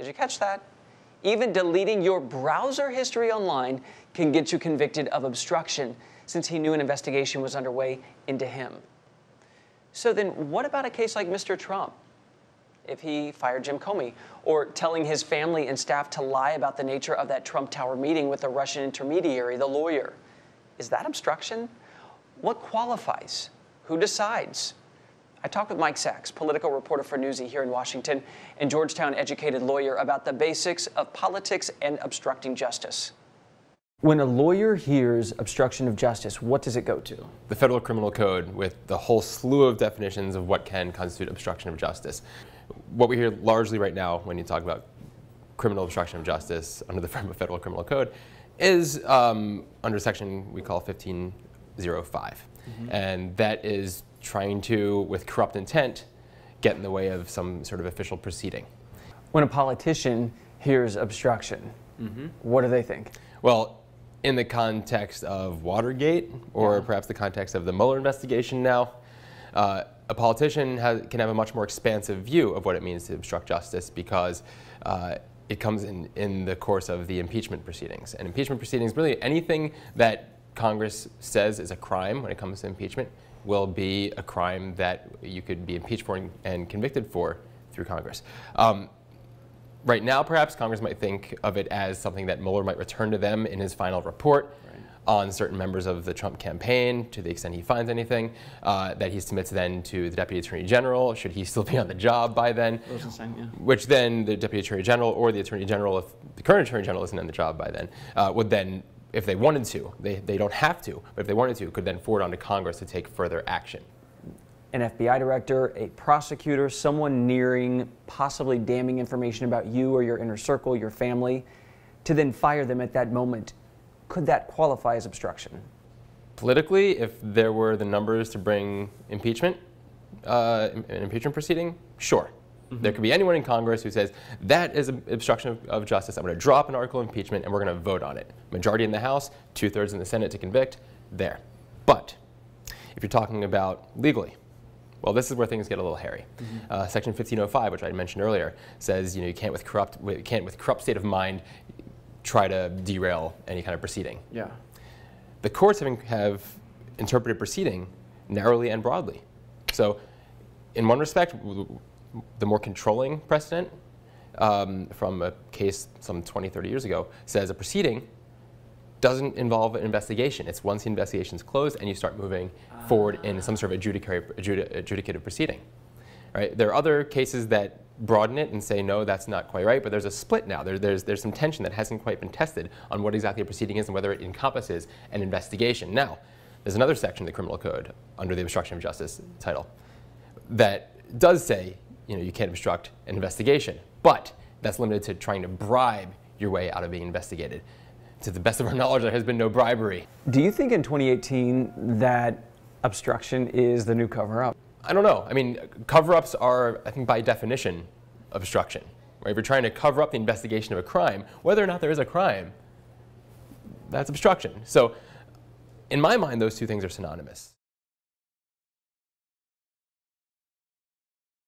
Did you catch that? Even deleting your browser history online can get you convicted of obstruction, since he knew an investigation was underway into him. So then what about a case like Mr. Trump? If he fired Jim Comey, or telling his family and staff to lie about the nature of that Trump Tower meeting with the Russian intermediary, the lawyer. Is that obstruction? What qualifies? Who decides? I talked with Mike Sachs, political reporter for Newsy here in Washington, and Georgetown-educated lawyer about the basics of politics and obstructing justice. When a lawyer hears obstruction of justice, what does it go to? The Federal Criminal Code, with the whole slew of definitions of what can constitute obstruction of justice. What we hear largely right now when you talk about criminal obstruction of justice under the Federal Criminal Code is under section we call 1505. And that is trying to, with corrupt intent, get in the way of some sort of official proceeding. When a politician hears obstruction, what do they think? Well, in the context of Watergate, or perhaps the context of the Mueller investigation now, a politician can have a much more expansive view of what it means to obstruct justice, because it comes in the course of the impeachment proceedings. And impeachment proceedings, really anything that Congress says is a crime when it comes to impeachment, will be a crime that you could be impeached for and convicted for through Congress. Right now, perhaps, Congress might think of it as something that Mueller might return to them in his final report on certain members of the Trump campaign, to the extent he finds anything, that he submits then to the Deputy Attorney General, should he still be on the job by then, which then the Deputy Attorney General or the Attorney General, if the current Attorney General isn't on the job by then, would then, if they wanted to, they don't have to, but if they wanted to, could then forward on to Congress to take further action. An FBI director, a prosecutor, someone nearing possibly damning information about you or your inner circle, your family, to then fire them at that moment. Could that qualify as obstruction? Politically, if there were the numbers to bring impeachment, an impeachment proceeding, sure. There could be anyone in Congress who says, that is an obstruction of justice. I'm going to drop an article of impeachment and we're going to vote on it. Majority in the House, 2/3 in the Senate to convict, there. But if you're talking about legally, well, this is where things get a little hairy. Section 1505, which I mentioned earlier, says you can't with corrupt state of mind try to derail any kind of proceeding. Yeah. The courts have interpreted proceeding narrowly and broadly. So, in one respect, the more controlling precedent from a case some 20, 30 years ago says a proceeding doesn't involve an investigation. It's once the investigation is closed and you start moving forward in some sort of adjudicative proceeding. Right? There are other cases that broaden it and say, no, that's not quite right, but there's a split now. There's some tension that hasn't quite been tested on what exactly a proceeding is and whether it encompasses an investigation. Now, there's another section of the Criminal Code under the obstruction of justice title that does say, you can't obstruct an investigation, but that's limited to trying to bribe your way out of being investigated. To the best of our knowledge, there has been no bribery. Do you think in 2018 that obstruction is the new cover-up? I don't know. I mean, cover-ups are, I think, by definition, obstruction. Right? If you're trying to cover up the investigation of a crime, whether or not there is a crime, that's obstruction. So, in my mind, those two things are synonymous.